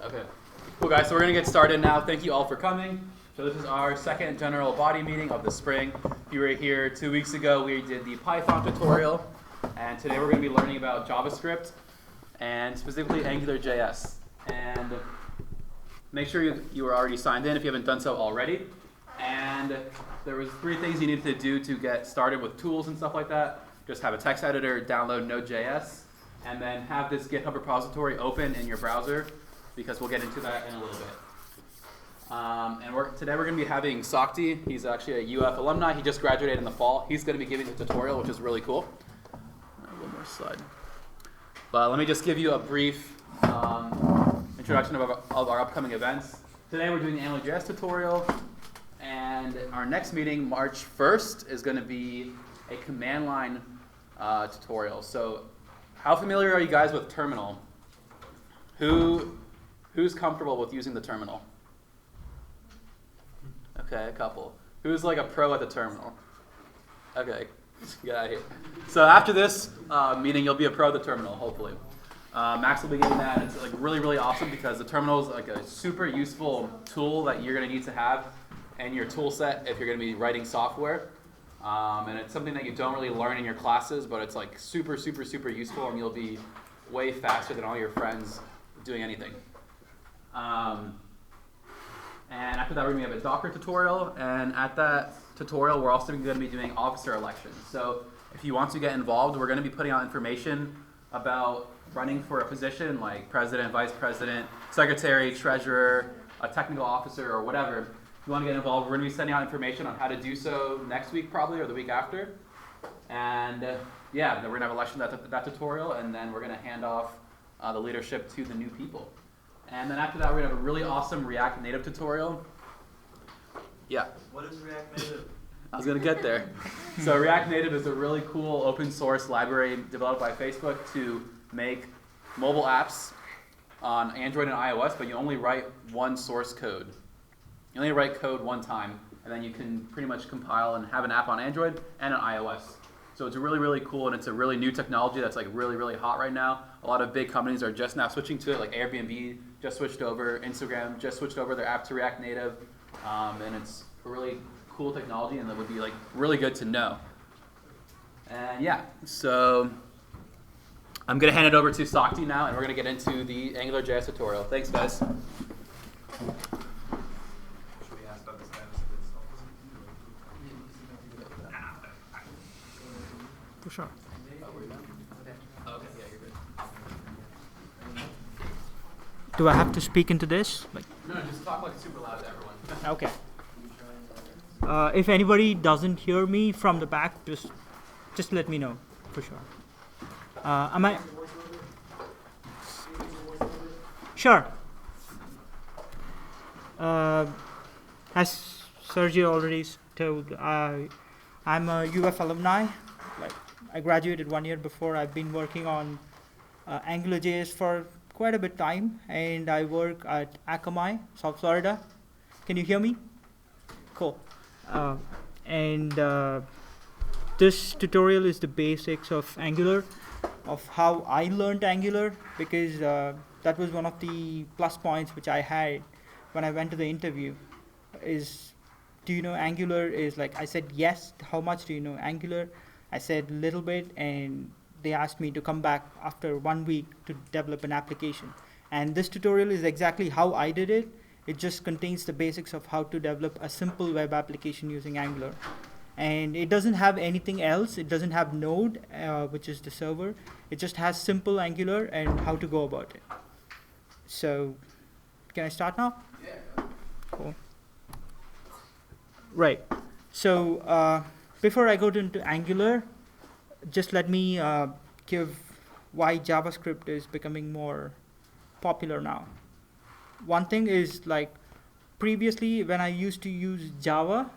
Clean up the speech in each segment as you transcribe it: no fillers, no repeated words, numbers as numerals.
Okay. Cool, guys. So we're going to get started now. Thank you all for coming. So this is our second general body meeting of the spring. If you were here 2 weeks ago, we did the Python tutorial. And today we're going to be learning about JavaScript and specifically AngularJS. And make sure you are already signed in if you haven't done so already. And there was 3 things you needed to do to get started with tools and stuff like that. Just have a text editor, download Node.js, and then have this GitHub repository open in your browser, because we'll get into that in a little bit. Today we're going to be having Sakthi. He's actually a UF alumni. He just graduated in the fall. He's going to be giving the tutorial, which is really cool. One more slide. But let me just give you a brief introduction of our upcoming events. Today we're doing the AngularJS tutorial, and our next meeting, March 1st, is going to be a command line tutorial. So how familiar are you guys with terminal? Who's comfortable with using the terminal? Okay, a couple. Who's like a pro at the terminal? Okay, get out of here. So after this meeting, you'll be a pro at the terminal, hopefully. Max will be getting that. It's like really, really awesome because the terminal is like a super useful tool that you're going to need to have in your tool set if you're going to be writing software. And it's something that you don't really learn in your classes, but it's like super, super, super useful, and you'll be way faster than all your friends doing anything. And after that, we're going to have a Docker tutorial, and at that tutorial, we're also going to be doing officer elections. So if you want to get involved, we're going to be putting out information about running for a position like president, vice president, secretary, treasurer, a technical officer, or whatever. If you want to get involved, we're going to be sending out information on how to do so next week probably, or the week after. And yeah, then we're going to have election that tutorial, and then we're going to hand off the leadership to the new people. And then after that, we're going to have a really awesome React Native tutorial. Yeah? What is React Native? I was going to get there. So React Native is a really cool open source library developed by Facebook to make mobile apps on Android and iOS, but you only write one source code. You only write code one time, and then you can pretty much compile and have an app on Android and on iOS. So it's really, really cool, and it's a really new technology that's like really, really hot right now. A lot of big companies are just now switching to it, like Airbnb just switched over, Instagram just switched over their app to React Native, and it's a really cool technology, and that would be like really good to know. And yeah, so I'm gonna hand it over to Sakthi now, and we're gonna get into the AngularJS tutorial. Thanks, guys. For sure. Do I have to speak into this? No, just talk like super loud to everyone. Okay. If anybody doesn't hear me from the back, just let me know, for sure. Am I? Sure. As Sergio already told, I'm a UF alumni. I graduated 1 year before. I've been working on AngularJS for quite a bit of time, and I work at Akamai, South Florida. Can you hear me? Cool. This tutorial is the basics of Angular, of how I learned Angular, because that was one of the plus points which I had when I went to the interview. Is, do you know Angular? Is like, I said yes. How much do you know Angular? I said little bit, and they asked me to come back after 1 week to develop an application. And this tutorial is exactly how I did it. It just contains the basics of how to develop a simple web application using Angular. And it doesn't have anything else. It doesn't have Node, which is the server. It just has simple Angular and how to go about it. So, can I start now? Yeah. Cool. Right. So, before I go into Angular, just let me give why JavaScript is becoming more popular now. One thing is, like, previously when I used to use Java,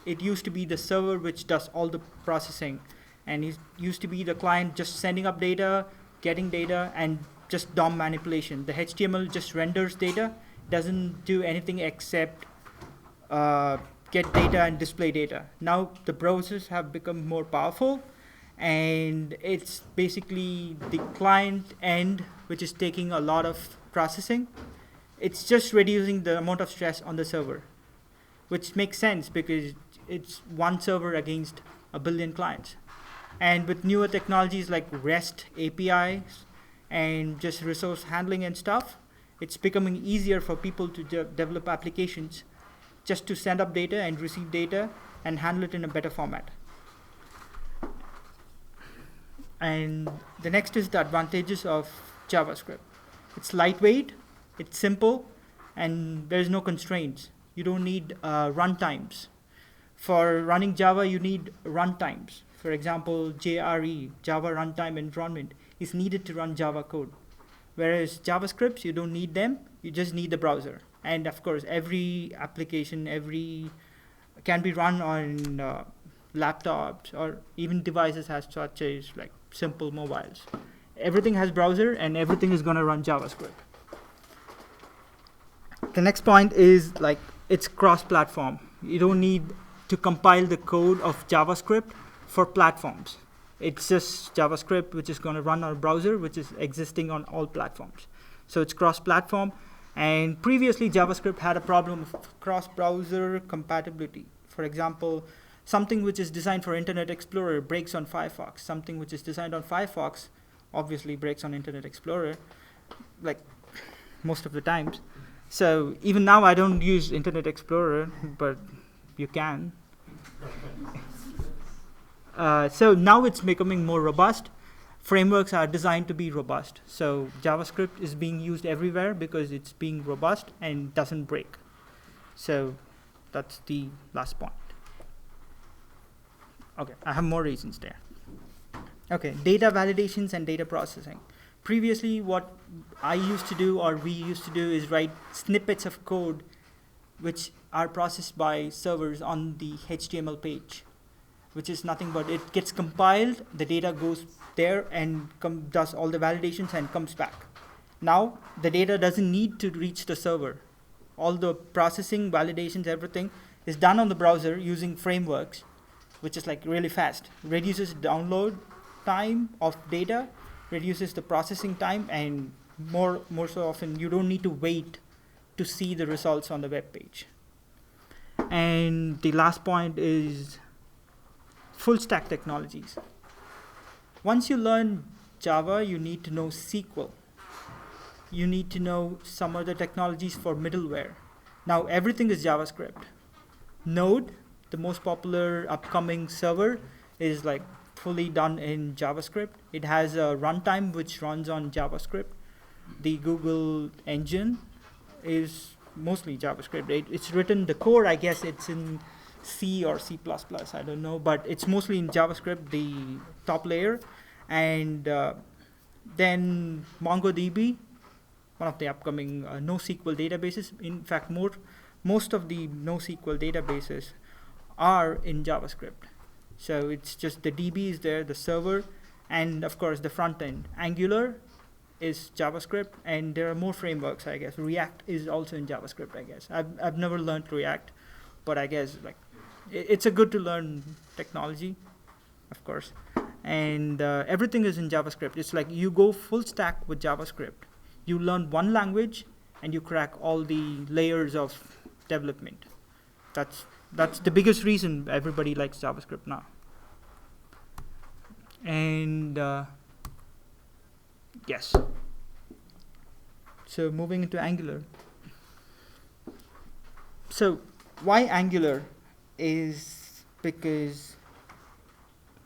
it used to be the server which does all the processing, and it used to be the client just sending up data, getting data, and just DOM manipulation. The HTML just renders data, doesn't do anything except get data and display data. Now the browsers have become more powerful, and it's basically the client end which is taking a lot of processing, it's just reducing the amount of stress on the server, which makes sense because it's one server against a billion clients. And with newer technologies like REST APIs and just resource handling and stuff, it's becoming easier for people to develop applications just to send up data and receive data and handle it in a better format. And the next is the advantages of JavaScript. It's lightweight, it's simple, and there's no constraints. You don't need runtimes. For running Java, you need runtimes. For example, JRE, Java Runtime Environment, is needed to run Java code. Whereas JavaScripts, you don't need them, you just need the browser. And of course, every application, can be run on laptops or even devices as such as like simple mobiles. Everything has browser and everything is gonna run JavaScript. The next point is like it's cross-platform. You don't need to compile the code of JavaScript for platforms. It's just JavaScript which is gonna run on a browser which is existing on all platforms. So it's cross-platform. And previously JavaScript had a problem of cross-browser compatibility. For example, something which is designed for Internet Explorer breaks on Firefox. Something which is designed on Firefox obviously breaks on Internet Explorer, like most of the times. So even now I don't use Internet Explorer, but you can. So now it's becoming more robust. Frameworks are designed to be robust. So JavaScript is being used everywhere because it's being robust and doesn't break. So that's the last point. Okay, I have more reasons there. Okay, data validations and data processing. Previously, what I used to do or we used to do is write snippets of code which are processed by servers on the HTML page, which is nothing but it gets compiled, the data goes there and does all the validations and comes back. Now, the data doesn't need to reach the server. All the processing, validations, everything is done on the browser using frameworks, which is like really fast. Reduces download time of data, reduces the processing time, and more so often you don't need to wait to see the results on the web page. And the last point is full stack technologies. Once you learn Java, you need to know SQL. You need to know some other technologies for middleware. Now everything is JavaScript. Node, the most popular upcoming server, is like fully done in JavaScript. It has a runtime which runs on JavaScript. The Google engine is mostly JavaScript. It's written, the core, I guess it's in C or C++, I don't know, but it's mostly in JavaScript, the top layer. And then MongoDB, one of the upcoming NoSQL databases. In fact, most of the NoSQL databases are in JavaScript. So it's just the DB is there, the server, and of course the front end. Angular is JavaScript, and there are more frameworks, I guess. React is also in JavaScript, I guess. I've never learned React, but I guess like it's a good to learn technology, of course. And everything is in JavaScript. It's like you go full stack with JavaScript. You learn one language, and you crack all the layers of development. That's the biggest reason everybody likes JavaScript now. And yes. So moving into Angular. So why Angular is because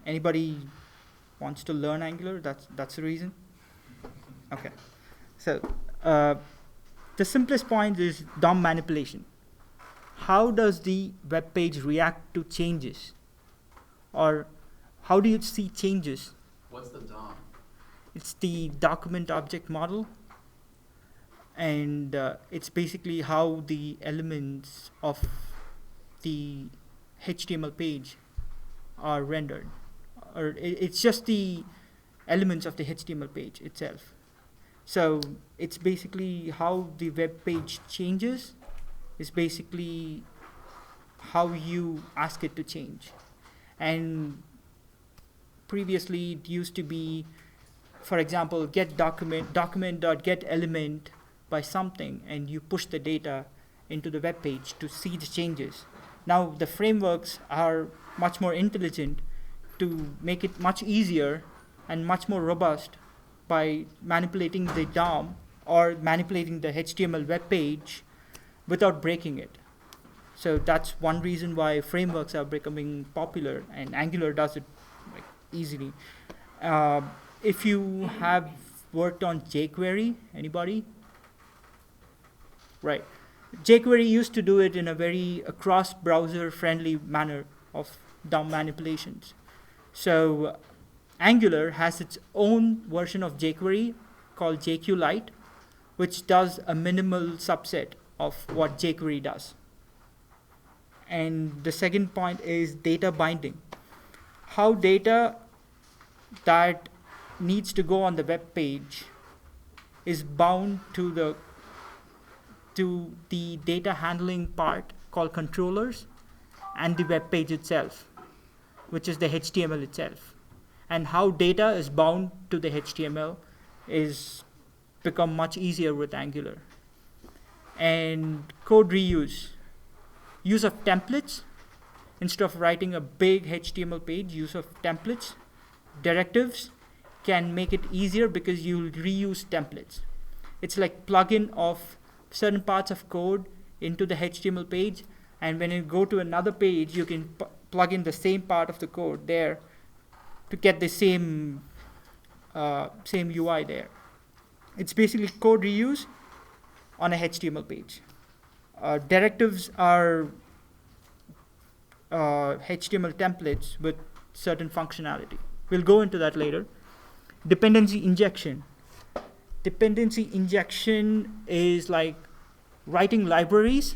anybody wants to learn Angular. That's the reason. Okay. So the simplest point is DOM manipulation. How does the web page react to changes? Or how do you see changes? What's the DOM? It's the document object model. And it's basically how the elements of the HTML page are rendered. Or it's just the elements of the HTML page itself. So it's basically how the web page changes is basically how you ask it to change. And previously it used to be, for example, get document.get element, by something and you push the data into the web page to see the changes. Now the frameworks are much more intelligent to make it much easier and much more robust by manipulating the DOM or manipulating the HTML web page without breaking it. So that's one reason why frameworks are becoming popular, and Angular does it like easily. If you have worked on jQuery, anybody? Right. jQuery used to do it in a very cross-browser friendly manner of DOM manipulations. So Angular has its own version of jQuery called JQLite, which does a minimal subset of what jQuery does. And the second point is data binding. How data that needs to go on the web page is bound to the data handling part called controllers and the web page itself, which is the HTML itself. And how data is bound to the HTML is become much easier with Angular. And code reuse. Use of templates. Instead of writing a big HTML page, use of templates. Directives can make it easier because you'll reuse templates. It's like plugin of certain parts of code into the HTML page, and when you go to another page, you can plug in the same part of the code there to get the same UI there. It's basically code reuse on a HTML page. Directives are HTML templates with certain functionality. We'll go into that later. Dependency injection. Dependency injection is like writing libraries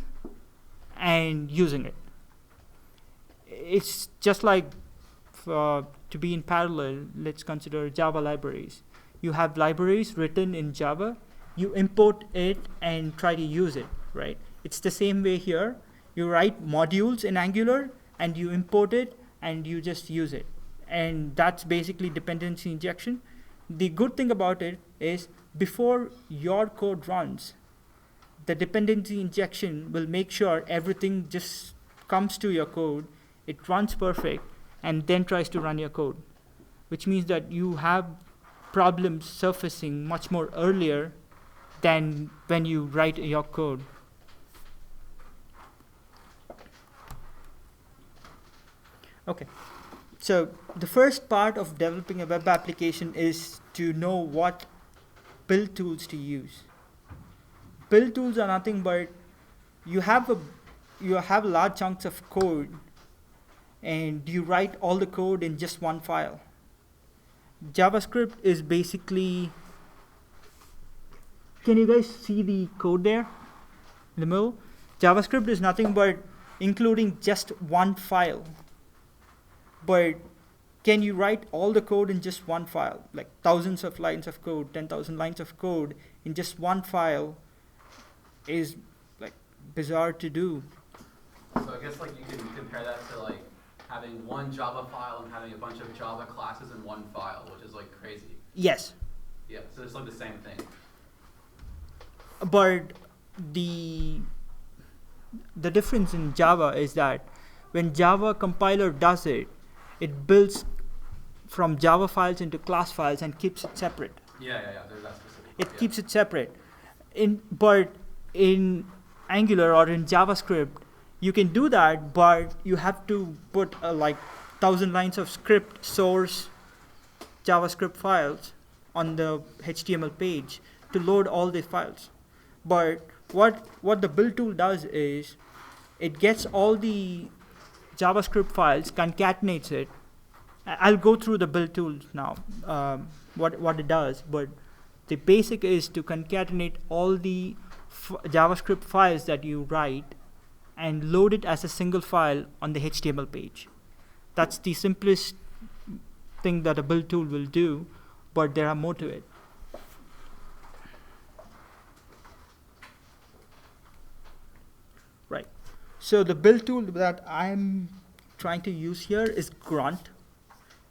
and using it. It's just like to be in parallel, let's consider Java libraries. You have libraries written in Java, you import it and try to use it, right? It's the same way here. You write modules in Angular and you import it and you just use it. And that's basically dependency injection. The good thing about it is before your code runs, the dependency injection will make sure everything just comes to your code, it runs perfect, and then tries to run your code, which means that you have problems surfacing much more earlier than when you write your code. Okay, so the first part of developing a web application is to know what build tools to use. Build tools are nothing but you have large chunks of code and you write all the code in just one file. JavaScript is basically, can you guys see the code there in the middle? JavaScript is nothing but including just one file. But can you write all the code in just one file? Like thousands of lines of code, 10,000 lines of code in just one file is like bizarre to do. So I guess like you can compare that to like having one Java file and having a bunch of Java classes in one file, which is like crazy. Yes. Yeah, so it's like the same thing. But the difference in Java is that when Java compiler does it, it builds from Java files into class files and keeps it separate. Yeah, there's that specific. It keeps it separate. But in Angular or in JavaScript, you can do that, but you have to put like 1,000 lines of script source JavaScript files on the HTML page to load all the files. But what the build tool does is it gets all the JavaScript files, concatenates it. I'll go through the build tools now, what it does, but the basic is to concatenate all the JavaScript files that you write and load it as a single file on the HTML page. That's the simplest thing that a build tool will do, but there are more to it. Right. So the build tool that I'm trying to use here is Grunt.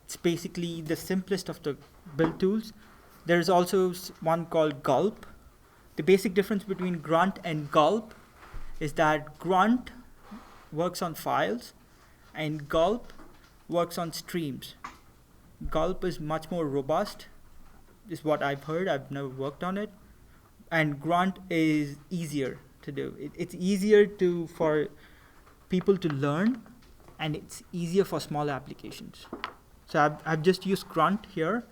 It's basically the simplest of the build tools. There's also one called Gulp. the basic difference between grunt and gulp is that grunt works on files and gulp works on streams. Gulp is much more robust, is what I've heard. I've never worked on it. And grunt is easier to do. It's easier for people to learn, and it's easier for small applications. So I've just used grunt here,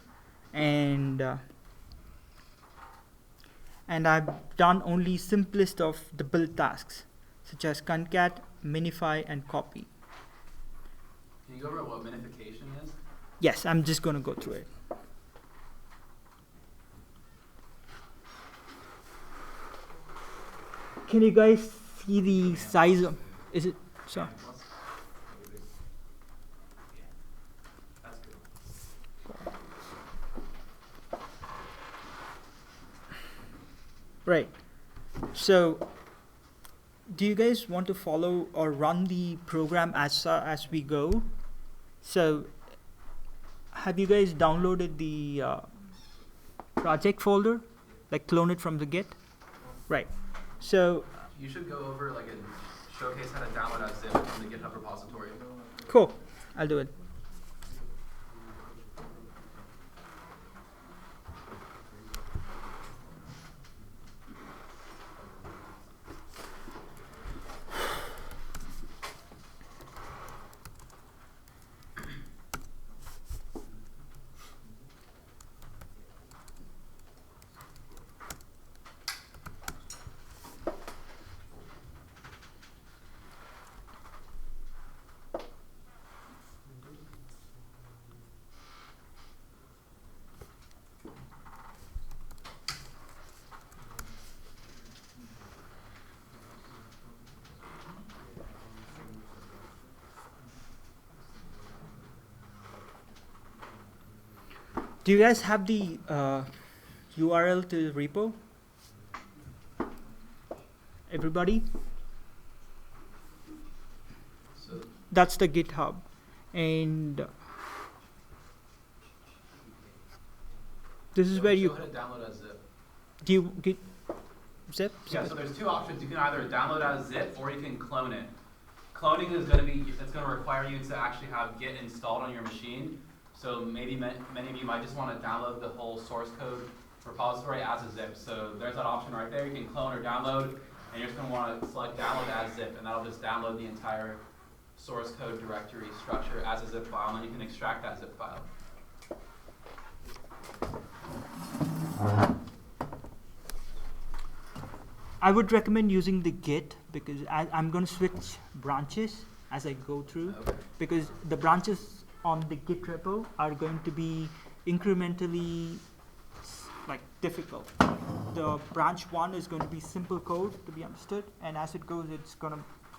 and I've done only simplest of the build tasks, such as concat, minify, and copy. Can you go over what minification is? Yes, I'm just going to go through it. Can you guys see the size of, is it, sorry. That's good. Right. So, do you guys want to follow or run the program as we go? So, have you guys downloaded the project folder, like clone it from the Git? Right. So, You should go over like and showcase how to download a zip from the GitHub repository. cool. I'll do it. Do you guys have the URL to the repo? Everybody? So That's the GitHub. And this is where show you, how to download a zip. do you get zip? Yeah, so there's two options. You can either download as a zip or you can clone it. Cloning is going to be, it's going to require you to actually have Git installed on your machine. So maybe many of you might just want to download the whole source code repository as a zip. So there's that option right there. You can clone or download, and you're just going to want to select download as zip, and that'll just download the entire source code directory structure as a zip file, and then you can extract that zip file. I would recommend using the Git because I'm going to switch branches as I go through, Okay. because the branches on the Git repo are going to be incrementally difficult. The branch 1 is going to be simple code to be understood, and as it goes, it's going to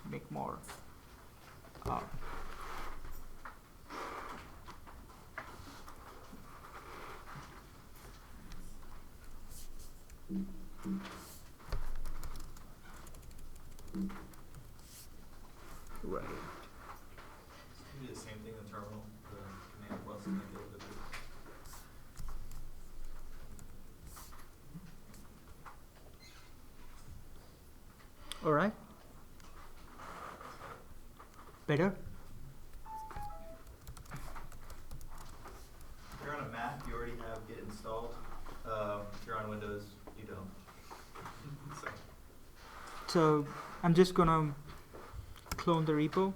make more. Right. Do the same thing in the terminal, the command plus and then get the All right. Better? If you're on a Mac, you already have Git installed. If you're on Windows, you don't. So I'm just going to clone the repo.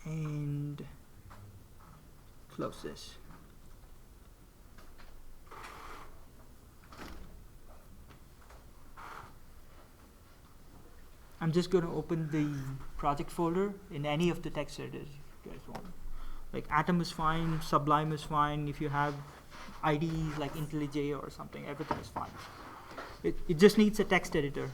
And close this. I'm just going to open the project folder in any of the text editors if you guys want. Like Atom is fine, Sublime is fine. If you have IDEs like IntelliJ or something, everything is fine. It just needs a text editor.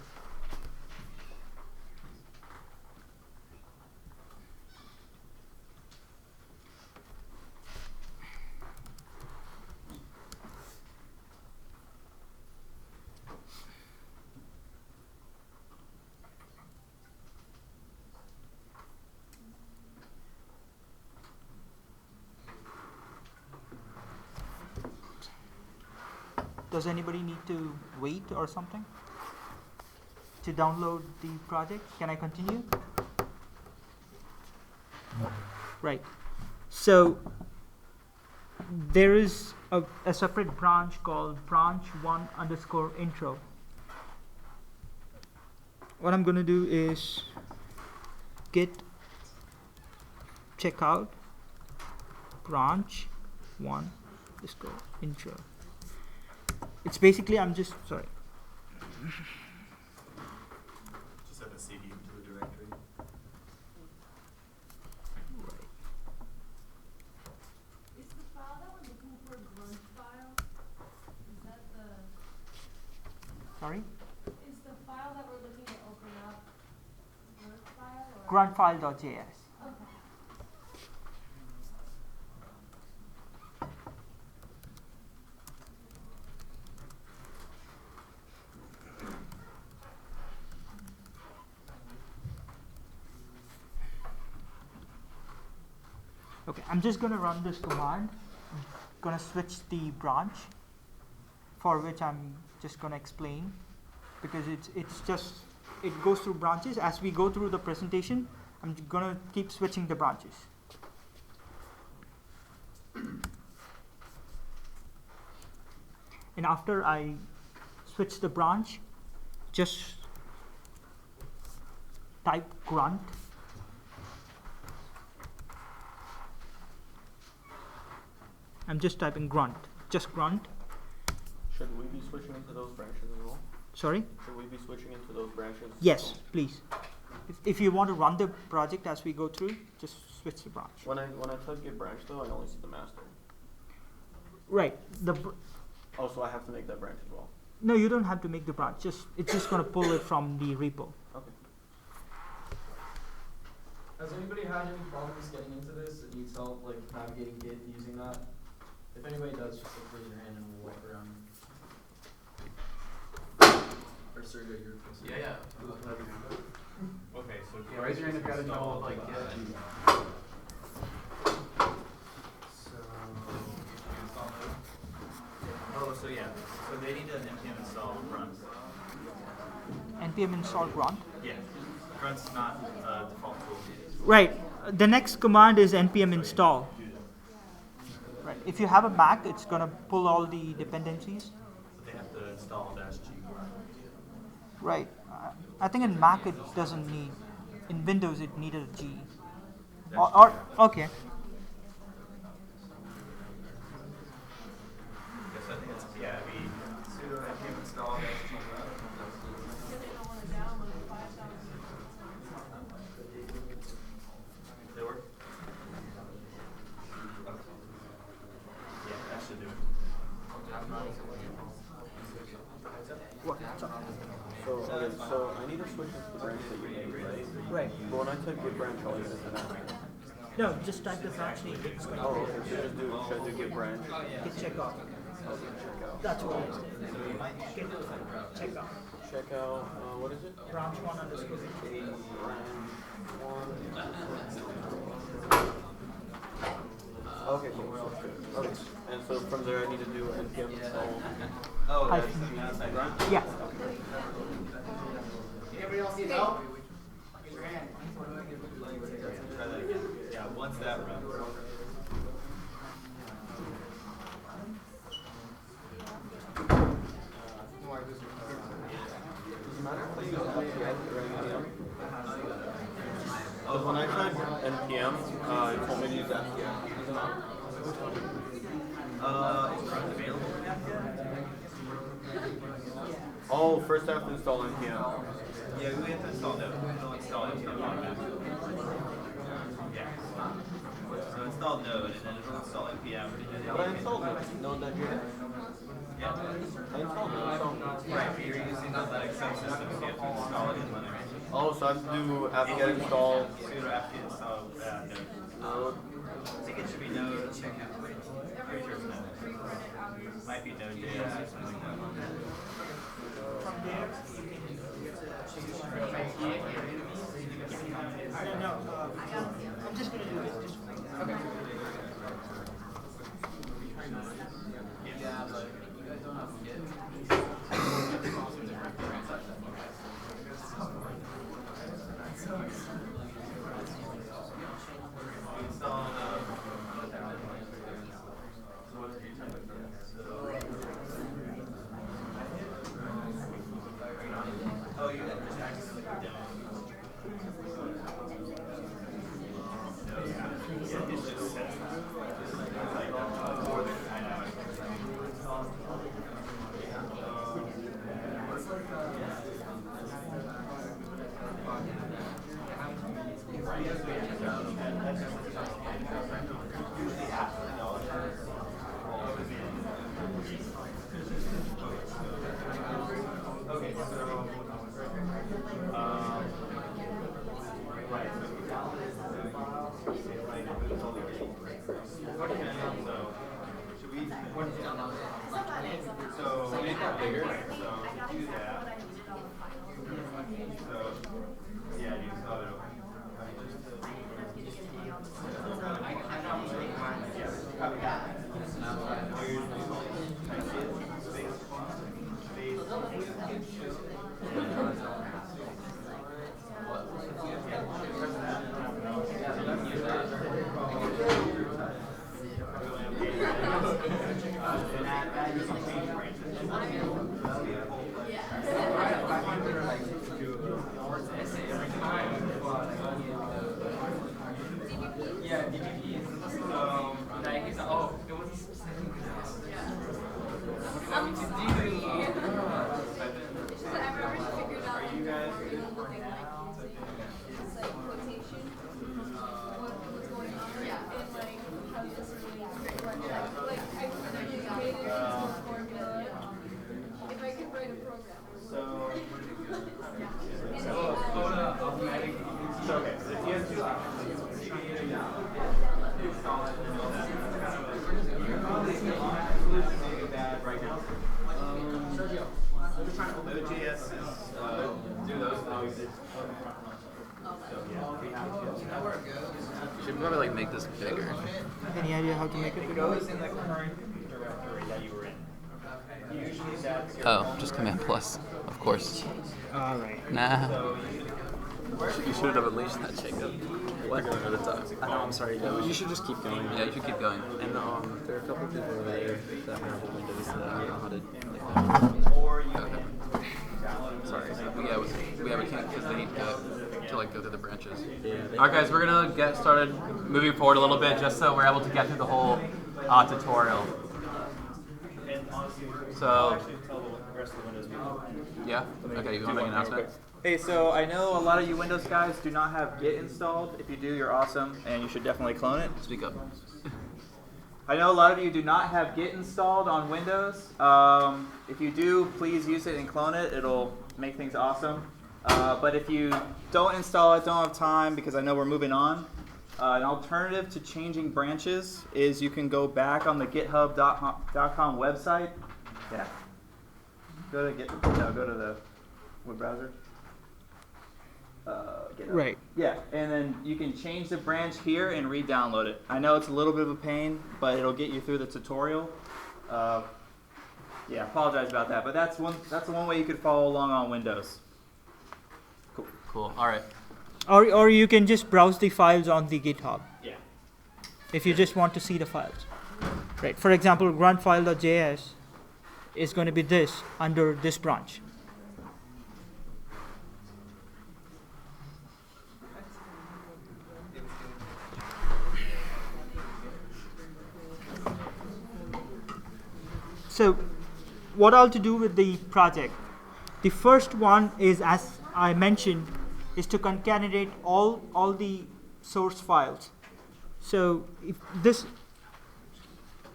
Does anybody need to wait or something to download the project? Can I continue? Right. So there is a separate branch called branch1_intro. What I'm going to do is git checkout branch1_intro. It's basically, Just have a CD into the directory. Is the file that we're looking for a grunt file? Is that the... Sorry? Is the file that we're looking to open up grunt file or... Gruntfile.js. Okay. Okay, I'm just going to run this command. I'm going to switch the branch, for which I'm just going to explain, because it goes through branches. As we go through the presentation, I'm going to keep switching the branches. And after I switch the branch, just type grunt. I'm just typing grunt, just grunt. Should we be switching into those branches as well? Sorry? Should we be switching into those branches? Yes, please. If you want to run the project as we go through, just switch the branch. When I type git branch though, I only see the master. Right. Oh, so I have to make that branch as well. No, you don't have to make the branch. It's just going to pull it from the repo. Okay. Has anybody had any problems getting into this that needs help, like navigating Git using that? If anybody does, just like raise your hand and we'll walk around. Or Sergio, you're close. Yeah. Okay, so Raise your hand if you had a trouble with like Git. So they need an npm install grunt. npm install grunt. Yeah, grunt's not a default tool. Right. The next command is npm install. Right. If you have a Mac, it's going to pull all the dependencies. But they have to install -g. Right. I think in Mac it doesn't need. In Windows it needed a G. Or okay. Yes, I think it's sudo npm install -g. They don't want to download the 5,000. They work? Yeah, that should do it. What? So I need to switch into the branch that you made, right? Right. But when I type git branch, I'll use the master. No, just type the branch name. It's going to Oh, okay. So should I do git branch? Git checkout. That's what it is. Git checkout. Check out, what is it? Branch1_intro. Okay, cool. Okay. And so from there I need to do npm install. Oh, Hyphen. Grunt? Yeah. Anybody else need help? Raise your hand. Try that again. Yeah, once that runs. Does it matter if I use npm or npm? Because when I tried npm, it told me to use npm. Is grunt available in npm? Oh, first I have to install npm. Yeah, we have to install node. We'll install npm automatically. Yeah. So install node and then it'll install npm. But I installed node.js. Yeah. I installed node, so. Right, but you're using the Linux subsystem, so you have to install it in Linux. Oh, so I have to do apt-get install Sudo apt-get install node. node. I think it should be node. Pretty sure it's node. Might be node.js or something like that. From there, No, I'm just going to do it. Okay. Yeah, but you guys don't have Git. Okay, so right. Should we? So make that bigger. So do that. So yeah, you saw it open. Yeah, DBP. So, like, it's, oh, it wasn't specific. I'm sorry. It's just that I've already figured out you guys like using it's like quotation, what's going on, and like how this really like I really made it into a formula. If I could write a program. So Automatic. so okay, so if you have two options, you can either install it and all that. Bad right now. Node.js is do those things. You should probably like make this bigger. Any idea how to make it It bigger? goes in the current directory that you were in. Usually that's your Oh, just Command plus, of course. All right. Nah. So You should have unleashed that, Jacob. What? Over the top. I know, I'm sorry. You should just keep going. Yeah, you should keep going. And there are a couple people over there that have Windows that I don't know how to like. or you Okay. Sorry. We can't because they need to like go through the branches. Yeah. Alright guys, we're gonna get started moving forward a little bit just so we're able to get through the whole tutorial. and honestly, So, actually tell the rest of the Windows people. yeah? Okay, you wanna make an announcement? Hey, so I know a lot of you Windows guys do not have Git installed. If you do, you're awesome, and you should definitely clone it. Speak up. I know a lot of you do not have Git installed on Windows. If you do, please use it and clone it. It'll make things awesome. But if you don't install it, don't have time, because I know we're moving on, an alternative to changing branches is you can go back on the github.com website. Yeah. Go to the web browser. GitHub. Right. Yeah, and then you can change the branch here and re-download it. I know it's a little bit of a pain, but it'll get you through the tutorial. Yeah, apologize about that, but that's the one way you could follow along on Windows. Cool. Alright. Or you can just browse the files on the GitHub. Yeah. If you just want to see the files. Right. For example, gruntfile.js is going to be this under this branch. So what all to do with the project? The first one is, as I mentioned, is to concatenate all the source files. So if this,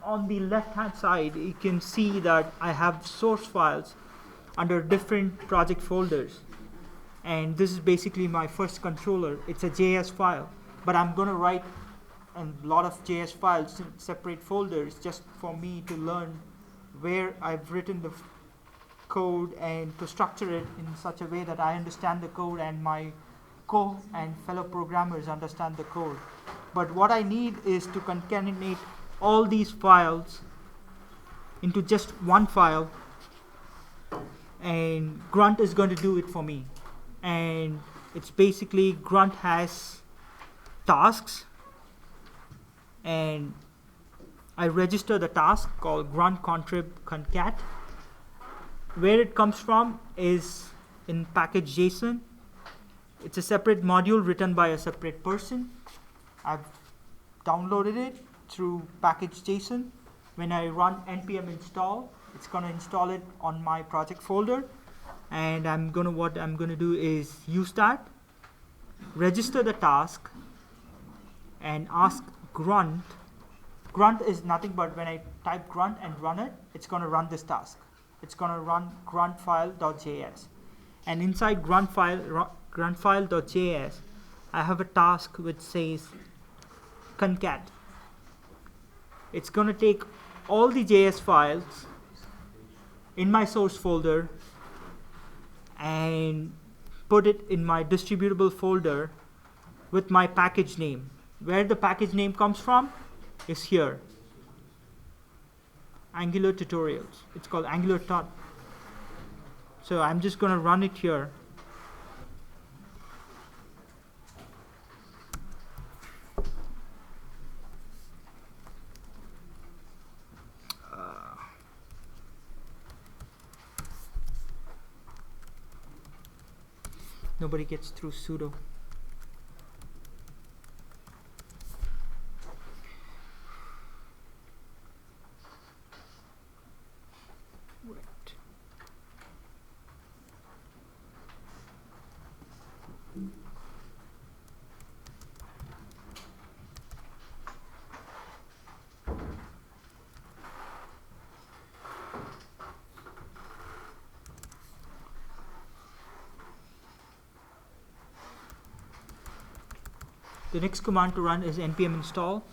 on the left-hand side, you can see that I have source files under different project folders. And this is basically my first controller. It's a JS file, but I'm going to write a lot of JS files in separate folders just for me to learn where I've written the code and to structure it in such a way that I understand the code and my and fellow programmers understand the code. But what I need is to concatenate all these files into just one file, and Grunt is going to do it for me. And it's basically Grunt has tasks, and I register the task called grunt contrib concat. Where it comes from is in package JSON. It's a separate module written by a separate person. I've downloaded it through package JSON. When I run npm install, it's going to install it on my project folder. And what I'm going to do is use that, register the task, and ask grunt. Grunt is nothing but when I type grunt and run it, it's going to run this task. It's going to run gruntfile.js. And inside gruntfile.js, I have a task which says concat. It's going to take all the JS files in my source folder and put it in my distributable folder with my package name. Where the package name comes from is here. Angular tutorials. It's called Angular Tut. So I'm just going to run it here. Nobody gets through sudo. Right. The next command to run is npm install.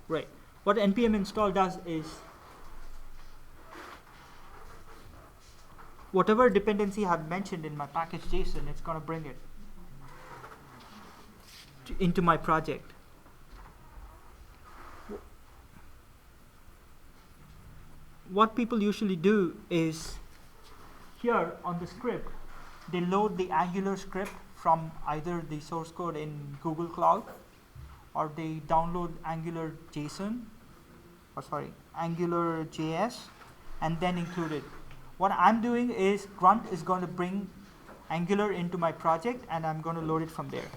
Right. What npm install does is whatever dependency I have mentioned in my package JSON, it's going to bring it into my project. What people usually do is here on the script, they load the Angular script from either the source code in Google Cloud, or they download AngularJS, and then include it. What I'm doing is Grunt is going to bring Angular into my project, and I'm going to load it from there.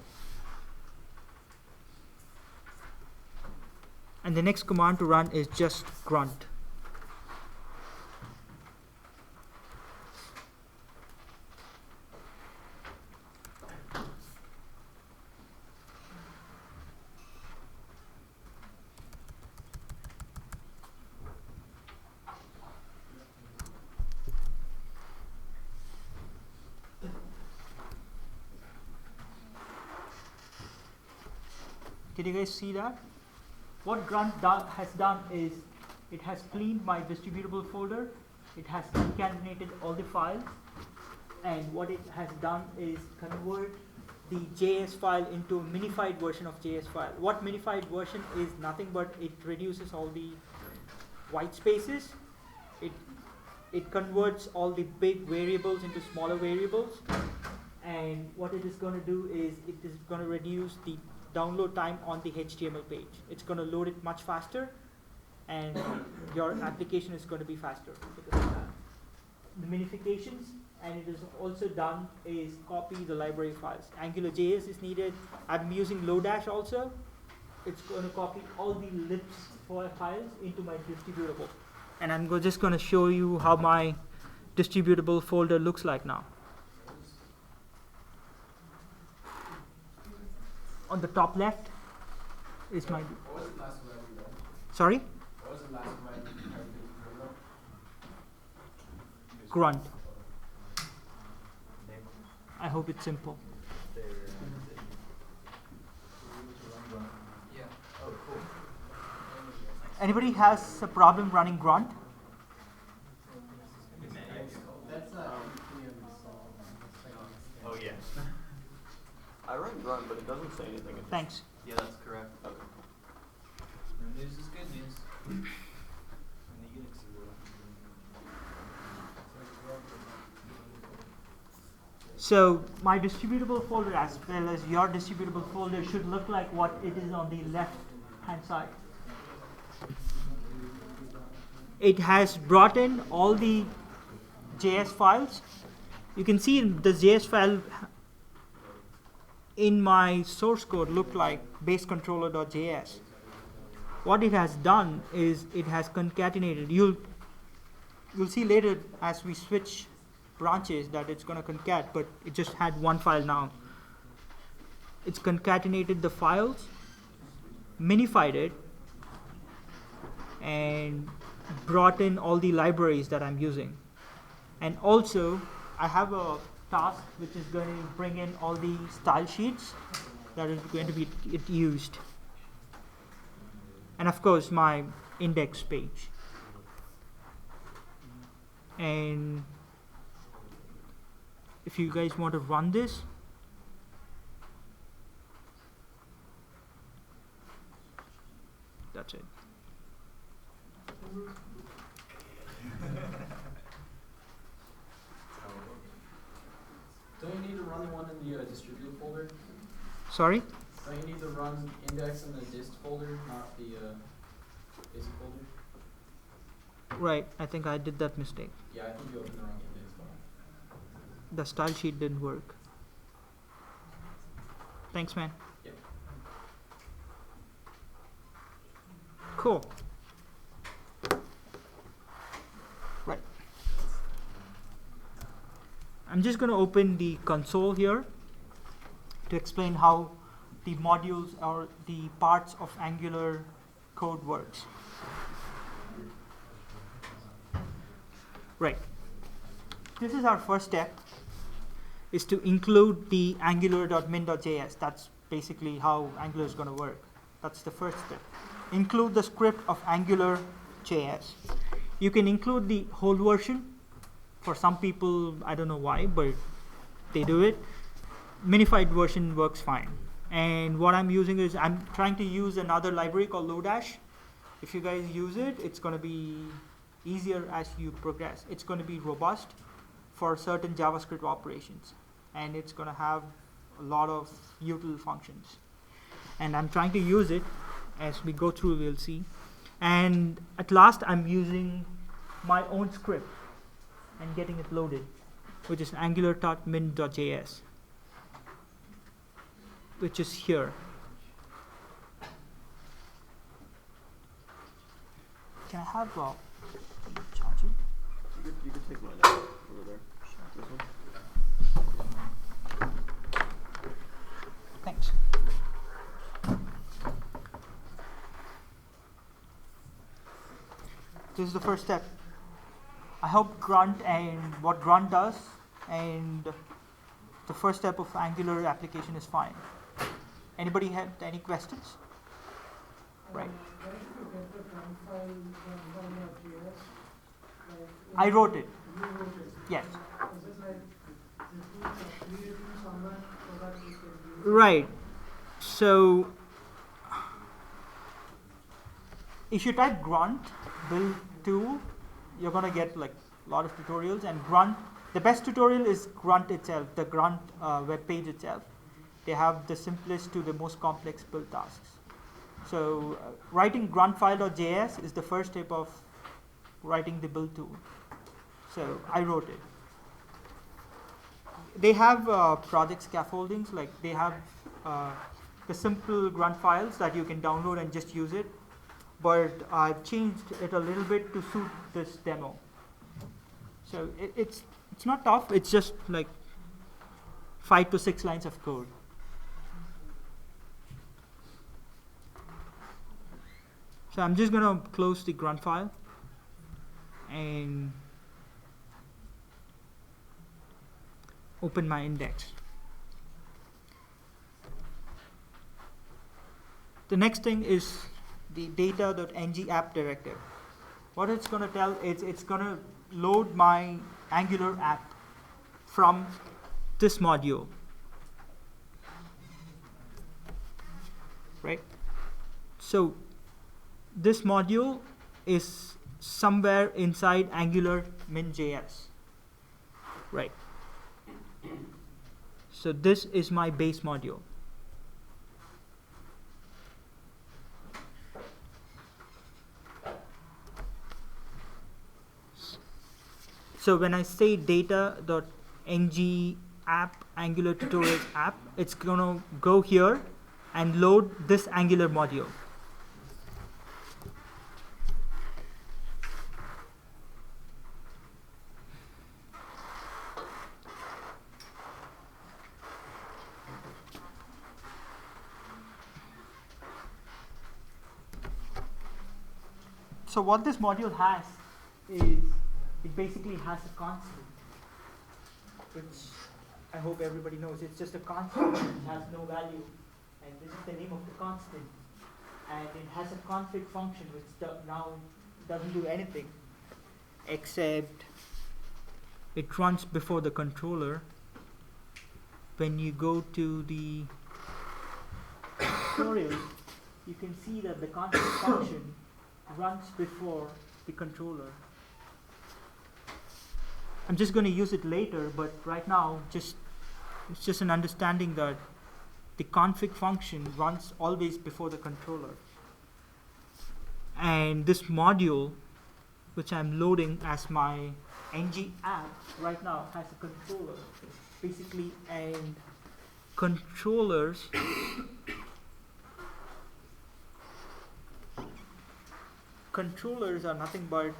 And the next command to run is just grunt. Can you guys see that? What grunt has done is it has cleaned my distributable folder, it has concatenated all the files, and what it has done is convert the JS file into a minified version of JS file. What minified version is nothing but it reduces all the white spaces, it converts all the big variables into smaller variables, and what it is going to do is it is going to reduce the download time on the HTML page. It's going to load it much faster, and your application is going to be faster because of that. The minifications, and it is also done is copy the library files. AngularJS is needed. I'm using Lodash also. It's going to copy all the libs files into my distributable. And I'm just going to show you how my distributable folder looks like now. On the top left is my. What was the last command you ran? Sorry? What was the last command you typed in? Grunt. I hope it's simple. Yeah. Oh, cool. Anybody has a problem running grunt? That's npm install. Oh yeah. I run grunt, but it doesn't say anything. Thanks. Yeah, that's correct. Okay. No news is good news. So my distributable folder as well as your distributable folder should look like what it is on the left hand side. It has brought in all the JS files. You can see the JS file in my source code look like basecontroller.js. What it has done is it has concatenated. you'll see later as we switch branches that it's going to concat, but it just had one file now. It's concatenated the files, minified it, and brought in all the libraries that I'm using. And also, I have a task which is going to bring in all the style sheets that is going to be used. And of course, my index page. And if you guys want to run this, that's it. Don't you need to run the one in the distribute folder? Sorry? Don't you need to run index in the dist folder, not the basic folder? Right, I think I did that mistake. Yeah, I think you opened the wrong index file. The style sheet didn't work. Thanks, man. Yep. Cool. Right. I'm just going to open the console here to explain how the modules or the parts of Angular code works. Right. This is our first step, is to include the angular.min.js. That's basically how Angular is going to work. That's the first step. Include the script of AngularJS. You can include the whole version. For some people, I don't know why, but they do it. Minified version works fine. And what I'm using is, I'm trying to use another library called Lodash. If you guys use it, it's going to be easier as you progress. It's going to be robust for certain JavaScript operations. And it's going to have a lot of util functions. And I'm trying to use it. As we go through, we'll see. And at last, I'm using my own script and getting it loaded, which is angular.min.js, which is here. Can I have a charger? You could take mine out over there. This one. Thanks. This is the first step. I hope Grunt and what Grunt does and the first step of Angular application is fine. Anybody have any questions? Right. I wrote it. Yes. Right. So if you type Grunt build tool, you're gonna get like a lot of tutorials. And Grunt, the best tutorial is Grunt itself, the Grunt web page itself. They have the simplest to the most complex build tasks. So writing gruntfile.js is the first step of writing the build tool. So I wrote it. They have project scaffoldings, like they have the simple grunt files that you can download and just use it. But I've changed it a little bit to suit this demo. So it's not tough. It's just like 5 to 6 lines of code. So I'm just going to close the grunt file and open my index. The next thing is the data.ng app directive. What it's going to tell is it's going to load my Angular app from this module. Right? So this module is somewhere inside Angular min.js. Right. So this is my base module. So when I say data.ng app Angular tutorials app, it's going to go here and load this Angular module. So what this module has is it basically has a constant, which I hope everybody knows. It's just a constant which has no value, and this is the name of the constant. And it has a config function which now doesn't do anything except it runs before the controller. When you go to the tutorial, you can see that the config function runs before the controller. I'm just going to use it later, but right now it's just an understanding that the config function runs always before the controller. And this module, which I'm loading as my ng app right now, has a controller basically, and controllers are nothing but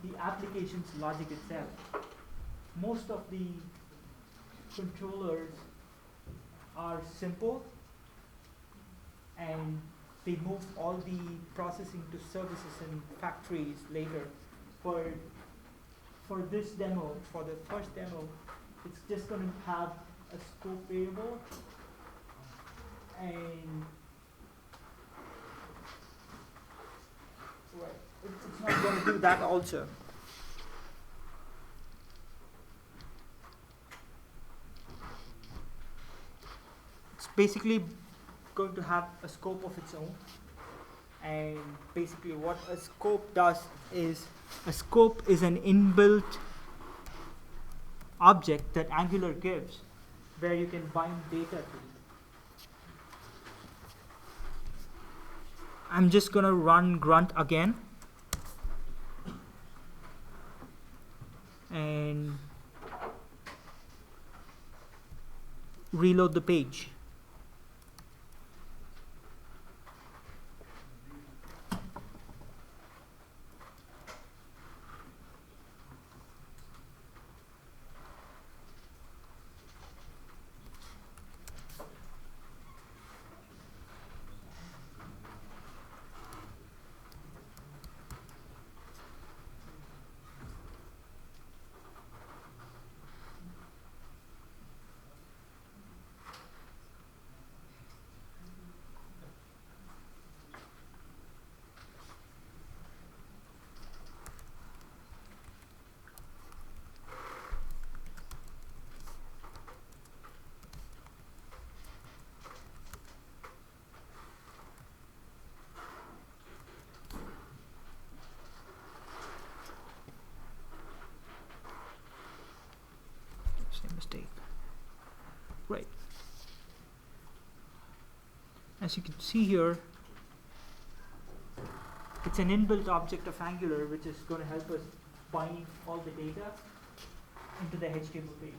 the application's logic itself. Most of the controllers are simple and they move all the processing to services and factories later. For this demo, for the first demo, it's just going to have a scope variable, and it's not going to do that also. It's basically going to have a scope of its own, and basically what a scope does is a scope is an inbuilt object that Angular gives where you can bind data to. I'm just going to run grunt again and reload the page. Mistake. Right. As you can see here, it's an inbuilt object of Angular which is going to help us bind all the data into the HTML page.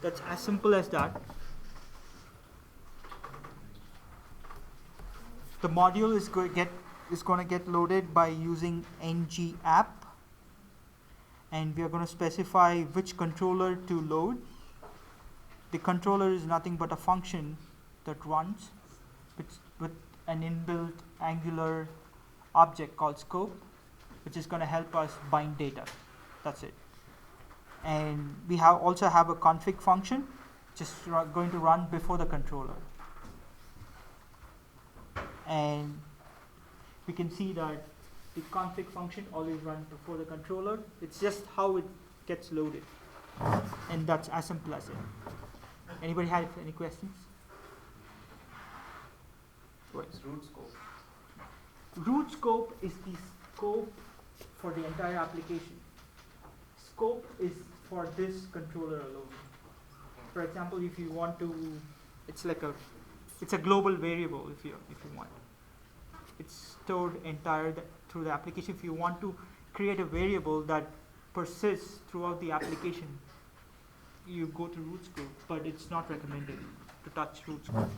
That's as simple as that. The module is going to get loaded by using ng app. And we are going to specify which controller to load. The controller is nothing but a function that runs with an inbuilt Angular object called scope, which is going to help us bind data. That's it. And we also have a config function, which is going to run before the controller. And we can see that the config function always runs before the controller. It's just how it gets loaded. And that's as simple as it. Anybody have any questions? What's root scope? Root scope is the scope for the entire application. Scope is for this controller alone. For example, if you want to, it's a global variable if you want. It's stored entire through the application. If you want to create a variable that persists throughout the application, you go to root scope, but it's not recommended to touch root scope.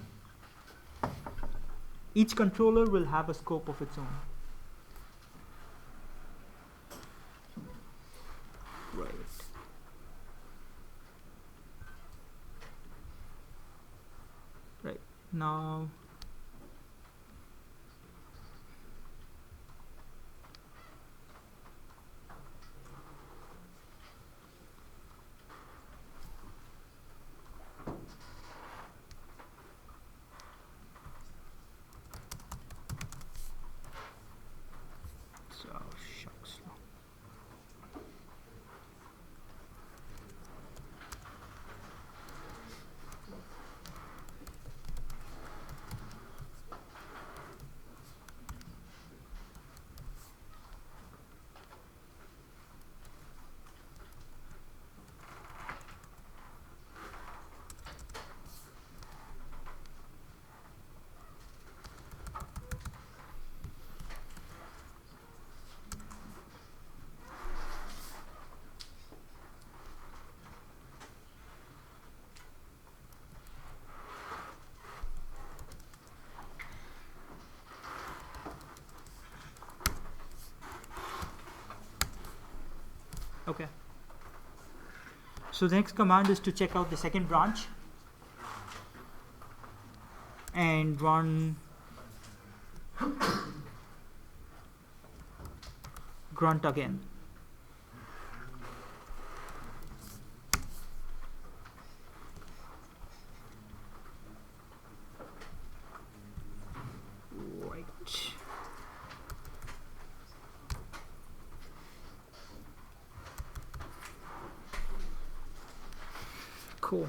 Each controller will have a scope of its own. Right. Right. Now, so shucks. Okay. So the next command is to check out the second branch and run grunt again. Right. Cool.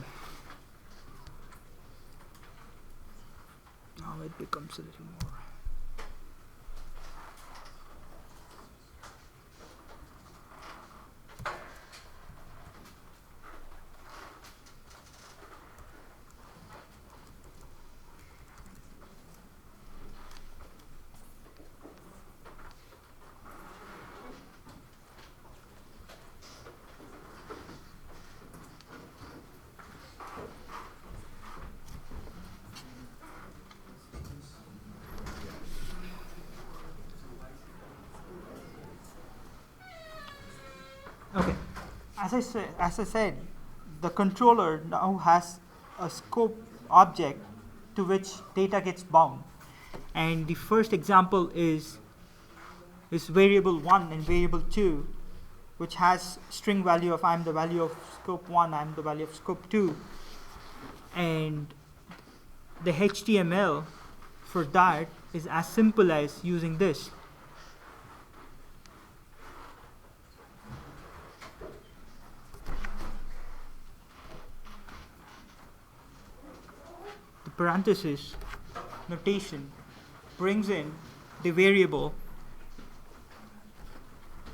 Now it becomes a little more. Okay, as I said, the controller now has a scope object to which data gets bound, and the first example is variable 1 and variable 2, which has string value of I'm the value of scope 1, I'm the value of scope 2, and the HTML for that is as simple as using this. Parenthesis notation brings in the variable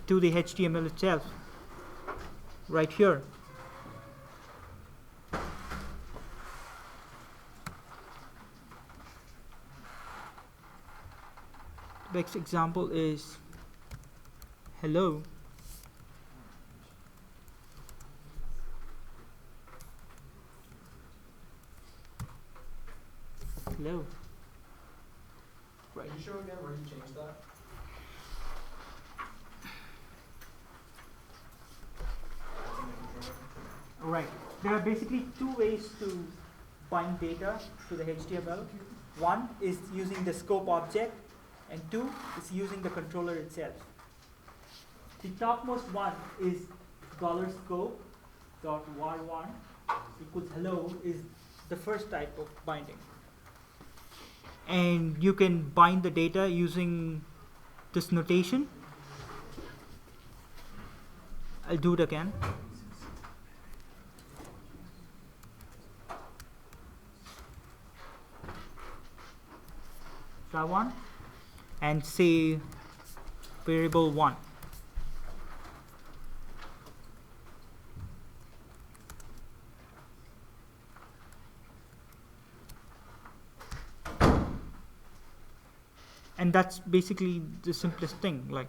to the HTML itself right here. The next example is hello. Hello. Right. Can you show again where you changed that? Right. There are basically two ways to bind data to the HTML. One is using the scope object, and two is using the controller itself. The topmost one is $scope.var1 equals hello is the first type of binding. And you can bind the data using this notation. I'll do it again. Try one and say variable 1. And that's basically the simplest thing. Like,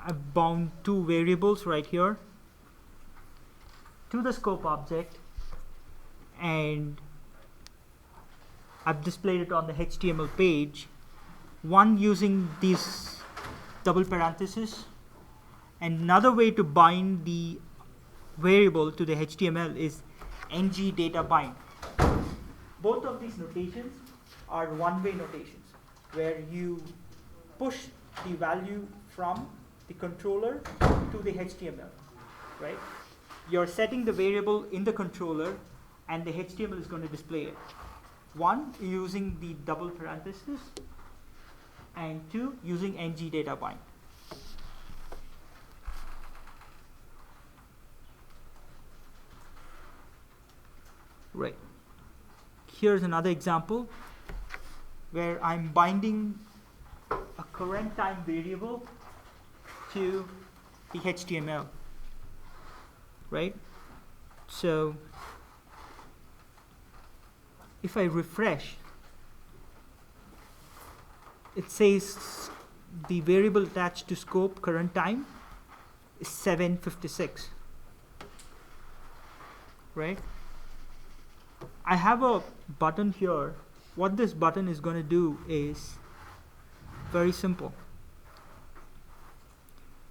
I've bound two variables right here to the scope object, and I've displayed it on the HTML page. One using these double parentheses, and another way to bind the variable to the HTML is ngDataBind. Both of these notations are one-way notations, where you push the value from the controller to the HTML, right? You're setting the variable in the controller, and the HTML is going to display it. One, using the double parenthesis, and two, using ng data bind. Right. Here's another example where I'm binding a current time variable to the HTML, right? So if I refresh, it says the variable attached to scope current time is 7:56, right? I have a button here. What this button is going to do is very simple.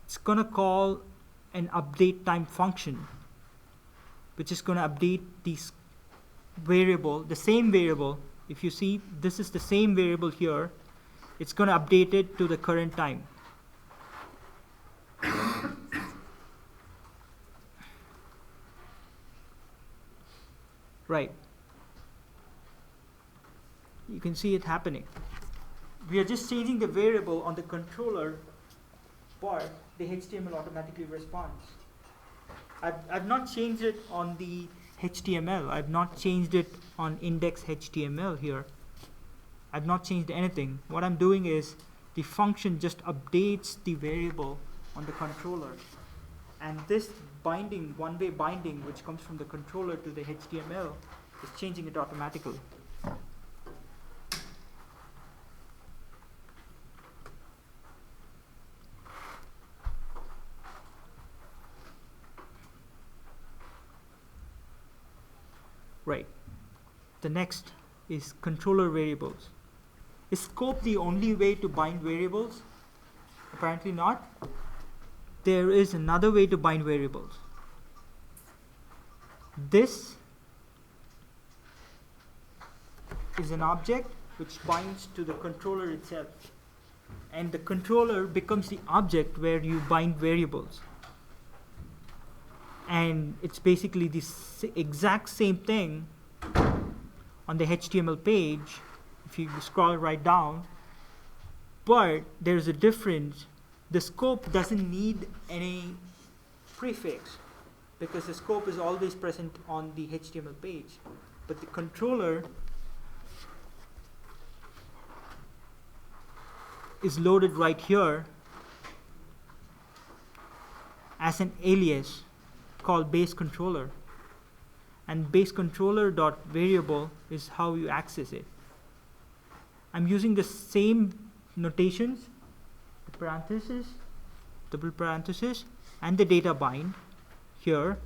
It's going to call an update time function, which is going to update this variable, the same variable. If you see, this is the same variable here. It's going to update it to the current time. Right. You can see it happening. We are just changing the variable on the controller, but the HTML automatically responds. I've not changed it on the HTML. I've not changed it on index HTML here. I've not changed anything. What I'm doing is the function just updates the variable on the controller. And this binding, one-way binding, which comes from the controller to the HTML, is changing it automatically. Right. The next is controller variables. Is scope the only way to bind variables? Apparently not. There is another way to bind variables. This is an object which binds to the controller itself. And the controller becomes the object where you bind variables. And it's basically the exact same thing on the HTML page if you scroll right down, but there's a difference. The scope doesn't need any prefix because the scope is always present on the HTML page, but the controller is loaded right here as an alias called base controller, and base controller dot variable is how you access it. I'm using the same notations, the parenthesis, double parenthesis, and the data bind here,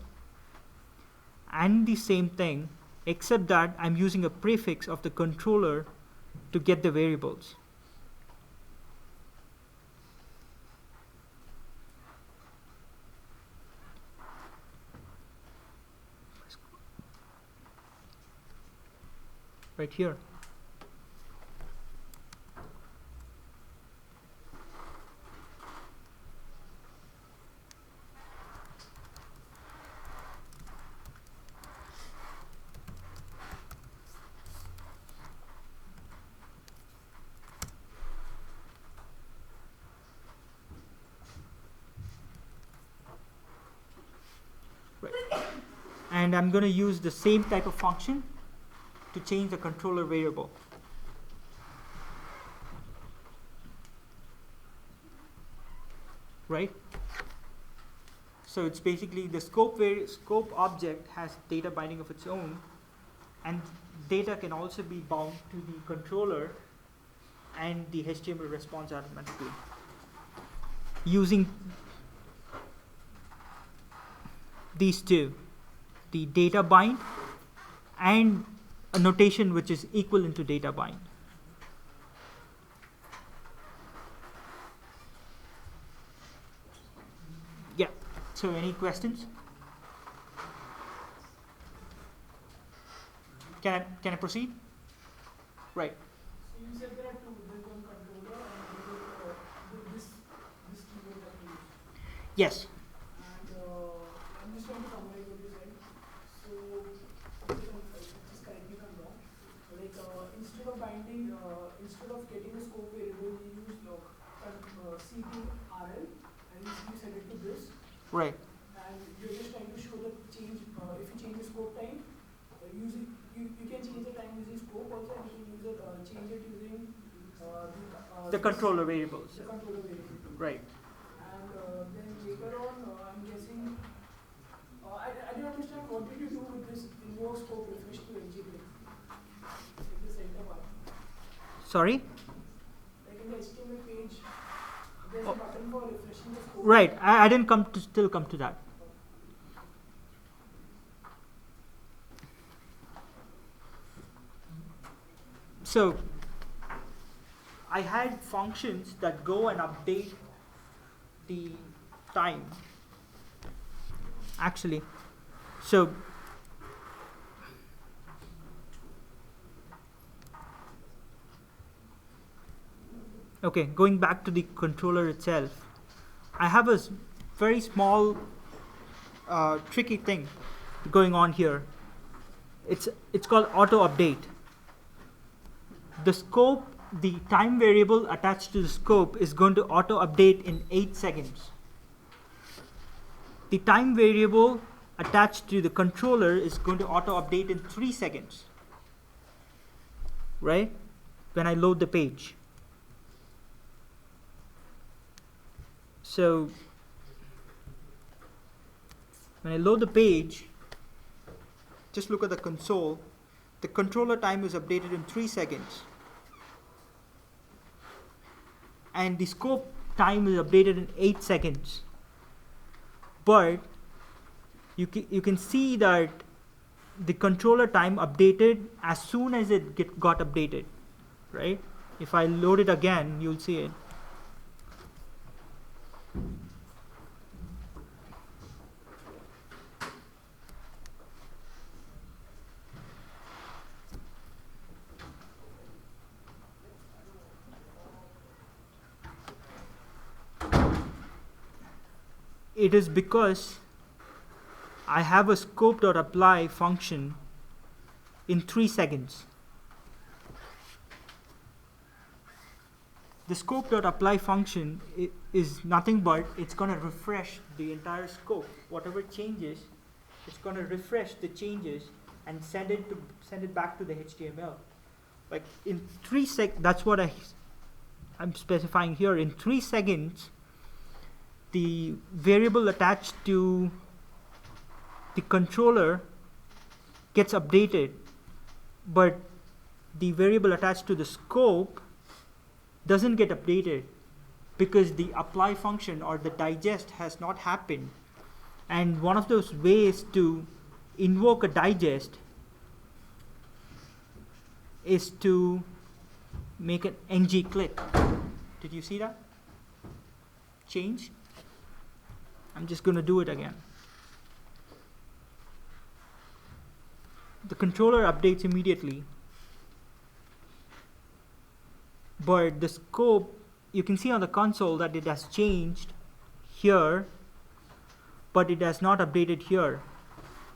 and the same thing, except that I'm using a prefix of the controller to get the variables. Right here. Right. And I'm going to use the same type of function to change the controller variable. Right? So it's basically the scope object has data binding of its own, and data can also be bound to the controller, and the HTML responds automatically. Using these two, the data bind and a notation which is equivalent to data bind. Yeah, so any questions? Can I proceed? Right. you said there are two. There's one controller and this keyboard that you use. Yes. And I'm just trying to summarize what you said. So, just correct me if I'm wrong. Like instead of binding, instead of getting a scope variable, we use CTRL, and you set it to this. Right. And you're just trying to show the change. If you change the scope time, you can change the time using scope also, and you can use it, change it using The controller variables. the controller variable. Right. And then later on, I'm guessing, I didn't understand what did you do with this invoke scope refresh to ngClick? Like the center one. Sorry? Like in the HTML page, there's a button for refreshing the scope. Right. I didn't still come to that. So I had functions that go and update the time. Actually, so okay, going back to the controller itself, I have a very small tricky thing going on here. It's called auto update. The scope, the time variable attached to the scope is going to auto update in 8 seconds. The time variable attached to the controller is going to auto update in 3 seconds, right? When I load the page. So when I load the page, just look at the console. The controller time is updated in 3 seconds. And the scope time is updated in 8 seconds. But you can see that the controller time updated as soon as it got updated, right? If I load it again, you'll see it. It is because I have a scope.apply function in 3 seconds. The scope.apply function is nothing but it's going to refresh the entire scope. Whatever changes, it's going to refresh the changes and send it back to the HTML. Like in 3 seconds, that's what I'm specifying here. In 3 seconds, the variable attached to the controller gets updated, but the variable attached to the scope doesn't get updated because the apply function or the digest has not happened. And one of those ways to invoke a digest is to make an ngClick. Did you see that? Change? I'm just going to do it again. The controller updates immediately, but the scope, you can see on the console that it has changed here, but it has not updated here.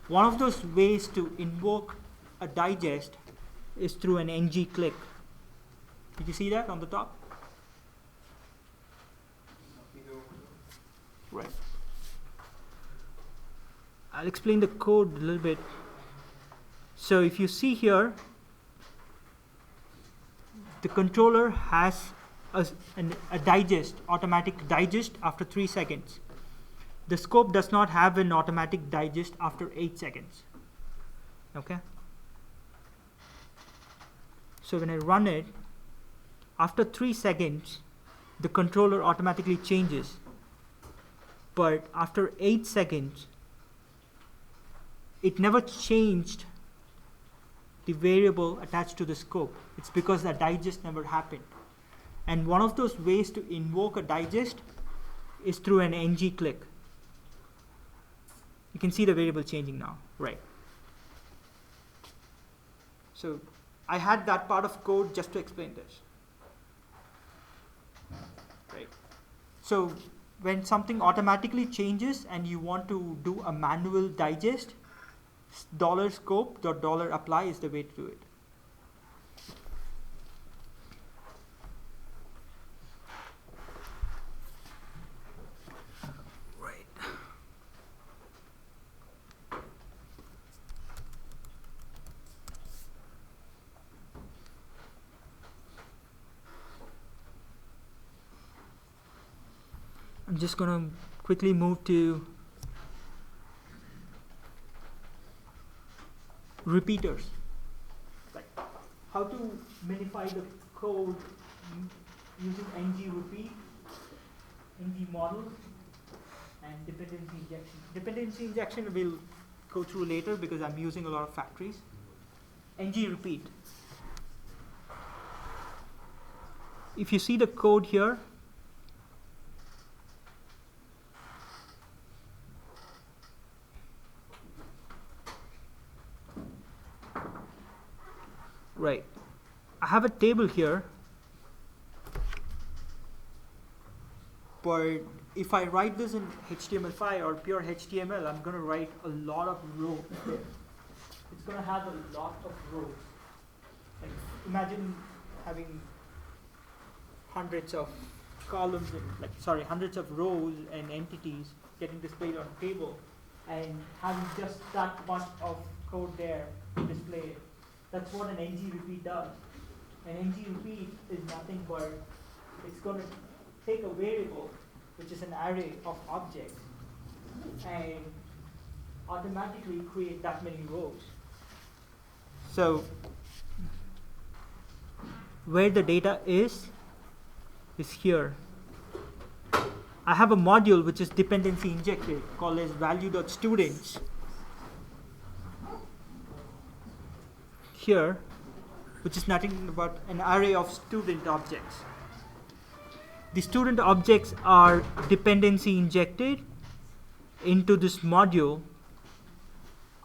One of those ways to invoke a digest is through an ngClick. Did you see that on the top? Right. I'll explain the code a little bit. So if you see here, the controller has a digest, automatic digest after 3 seconds. The scope does not have an automatic digest after 8 seconds. Okay? So when I run it, after 3 seconds, the controller automatically changes. But after 8 seconds, it never changed the variable attached to the scope. It's because the digest never happened. And one of those ways to invoke a digest is through an ngClick. You can see the variable changing now, right? So I had that part of code just to explain this. So when something automatically changes and you want to do a manual digest, $scope.$apply is the way to do it. Right. I'm just going to quickly move to repeaters. Like how to minify the code using ng-repeat, ng-model, and dependency injection. Dependency injection we'll go through later because I'm using a lot of factories. ng-repeat. If you see the code here, right, I have a table here, but if I write this in HTML5 or pure HTML, I'm going to write a lot of rows there. It's going to have a lot of rows. Like imagine having hundreds of columns, hundreds of rows and entities getting displayed on a table, and having just that much of code there to display it. That's what an ng-repeat does. An ng-repeat is nothing but it's going to take a variable, which is an array of objects, and automatically create that many rows. So where the data is here. I have a module which is dependency injected called as value.students. Here, which is nothing but an array of student objects. The student objects are dependency injected into this module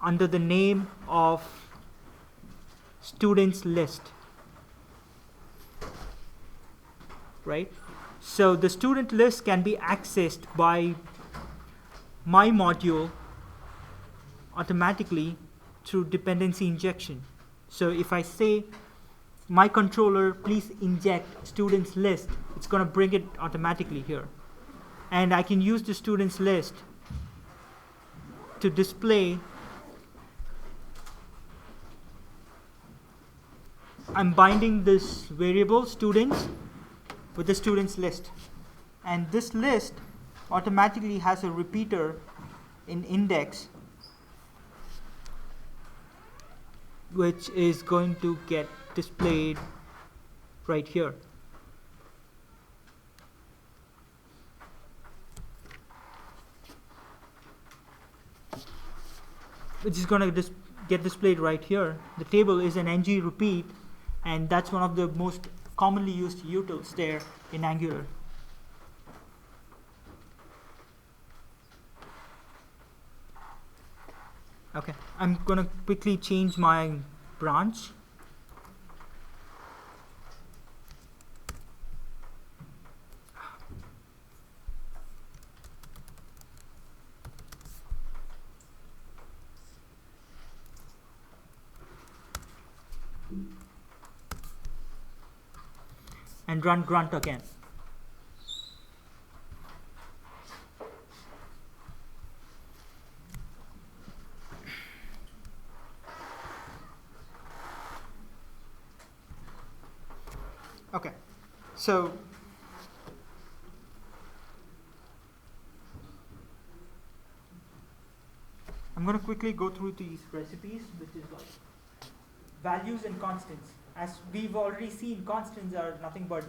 under the name of students list. Right? So the student list can be accessed by my module automatically through dependency injection. So if I say my controller, please inject students list, it's going to bring it automatically here. And I can use the students list to display. I'm binding this variable students with the students list. And this list automatically has a repeater in index, which is going to get displayed right here. Which is going to get displayed right here. The table is an ng-repeat, and that's one of the most commonly used utils there in Angular. Okay, I'm going to quickly change my branch. And run grunt again. Okay, so I'm going to quickly go through these recipes, which is like values and constants. As we've already seen, constants are nothing but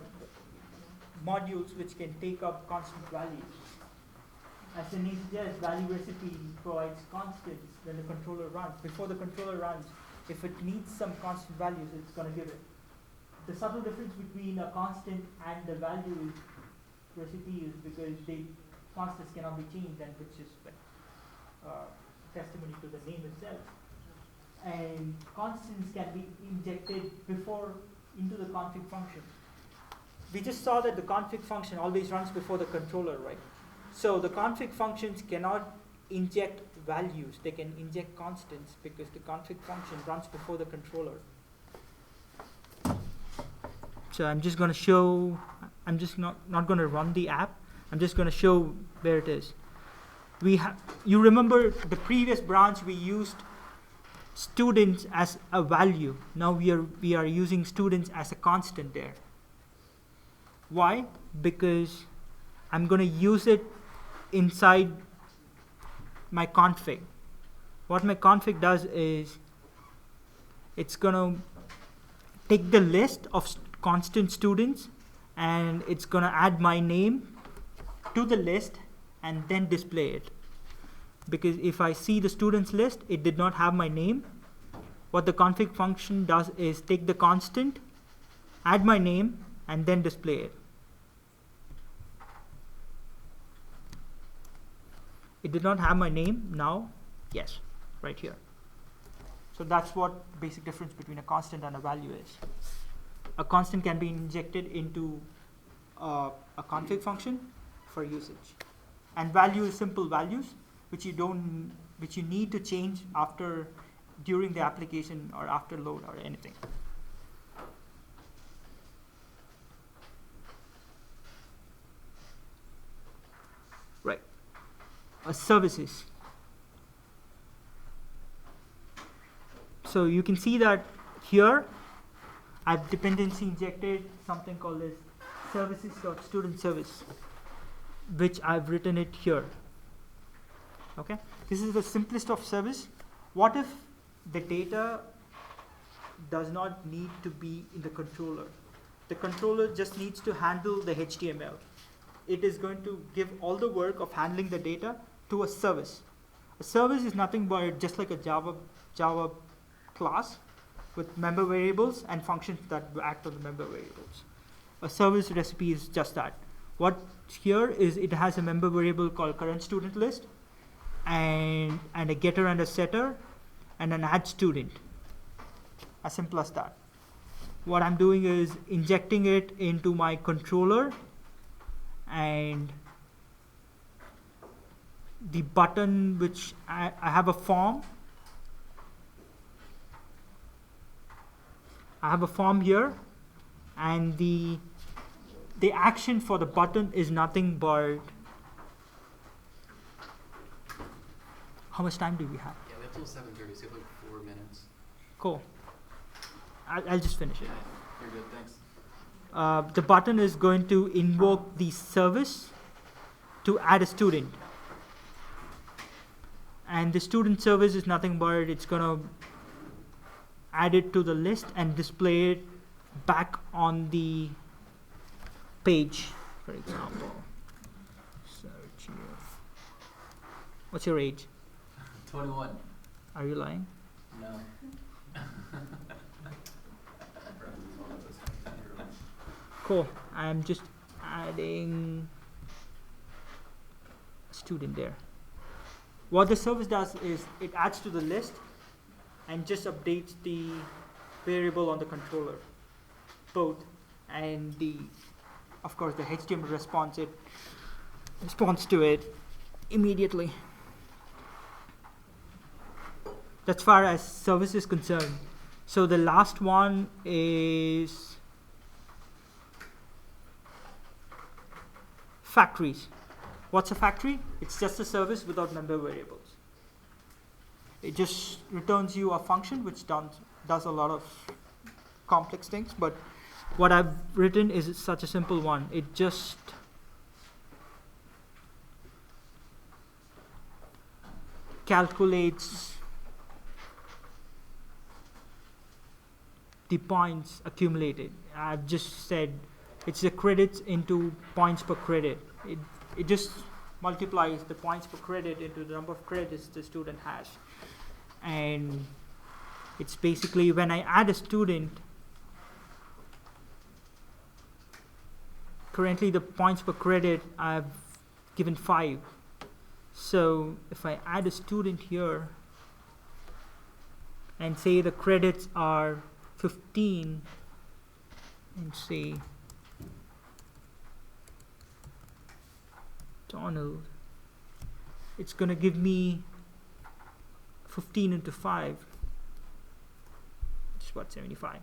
modules which can take up constant values. As the name suggests, value recipe provides constants when the controller runs. Before the controller runs, if it needs some constant values, it's going to give it. The subtle difference between a constant and the value recipe is because constants cannot be changed, and which is testimony to the name itself. And constants can be injected into the config function. we just saw that the config function always runs before the controller, right? So the config functions cannot inject values. They can inject constants because the config function runs before the controller. So I'm just going to show, I'm just not going to run the app. I'm just going to show where it is. You remember the previous branch we used students as a value. Now we are using students as a constant there. Why? Because I'm going to use it inside my config. What my config does is it's going to take the list of constant students and it's going to add my name to the list and then display it. Because if I see the students list, it did not have my name. What the config function does is take the constant, add my name, and then display it. It did not have my name. Now, yes, right here. So that's what the basic difference between a constant and a value is. A constant can be injected into a config function for usage, and value is simple values which you need to change during the application or after load or anything. Right. Services. So you can see that here I've dependency injected something called as services.studentService, which I've written it here. Okay, this is the simplest of service. What if the data does not need to be in the controller? The controller just needs to handle the HTML. It is going to give all the work of handling the data to a service. A service is nothing but just like a Java class with member variables and functions that act on the member variables. A service recipe is just that. What here is it has a member variable called current student list and a getter and a setter and an add student. As simple as that. What I'm doing is injecting it into my controller, and the button which I have a form. I have a form here, and the action for the button is nothing but, how much time do we have? Yeah, we have till 7:30, so we have like 4 minutes. Cool. I'll just finish it. You're good, thanks. The button is going to invoke the service to add a student. And the student service is nothing but it's going to add it to the list and display it back on the page, for example. Search here. What's your age? 21. Are you lying? No. Cool. I'm just adding a student there. What the service does is it adds to the list and just updates the variable on the controller, both, and of course the HTML responds to it immediately. That's far as service is concerned. So the last one is factories. What's a factory? It's just a service without member variables. It just returns you a function which does a lot of complex things, but what I've written is such a simple one. It just calculates the points accumulated. I've just said it's the credits into points per credit. It just multiplies the points per credit into the number of credits the student has. And it's basically when I add a student, currently the points per credit I've given 5. So if I add a student here and say the credits are 15 and say Donald. It's going to give me 15 into 5. Which is what, 75.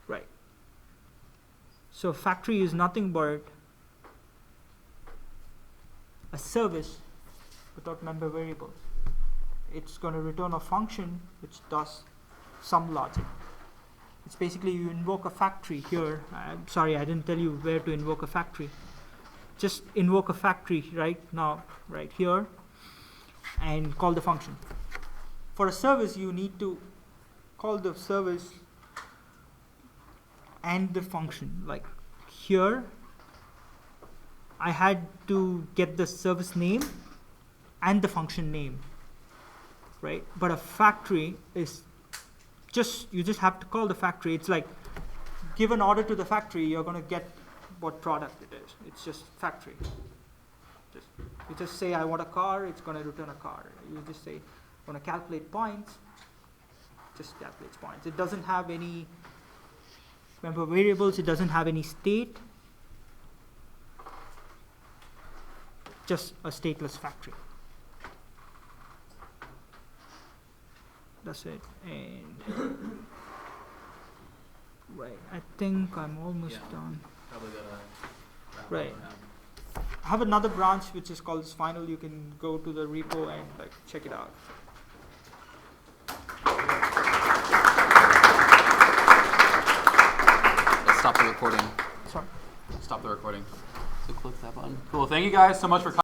Right. So factory is nothing but a service without member variables. It's going to return a function which does some logic. It's basically you invoke a factory here. I'm sorry, I didn't tell you where to invoke a factory. Just invoke a factory right now, right here, and call the function. For a service, you need to call the service and the function. Like here, I had to get the service name and the function name, right? But a factory is you just have to call the factory. It's like give an order to the factory, you're going to get what product it is. It's just factory. You just say I want a car, it's going to return a car. You just say I want to calculate points, just calculates points. It doesn't have any member variables, it doesn't have any state, just a stateless factory. That's it. And right, I think I'm almost done. Probably gotta wrap Right. up now. I have another branch which is called Final. You can go to the repo and like check it out. Let's stop the recording. Sorry. Stop the recording. So click that button. Cool. Thank you guys so much for coming.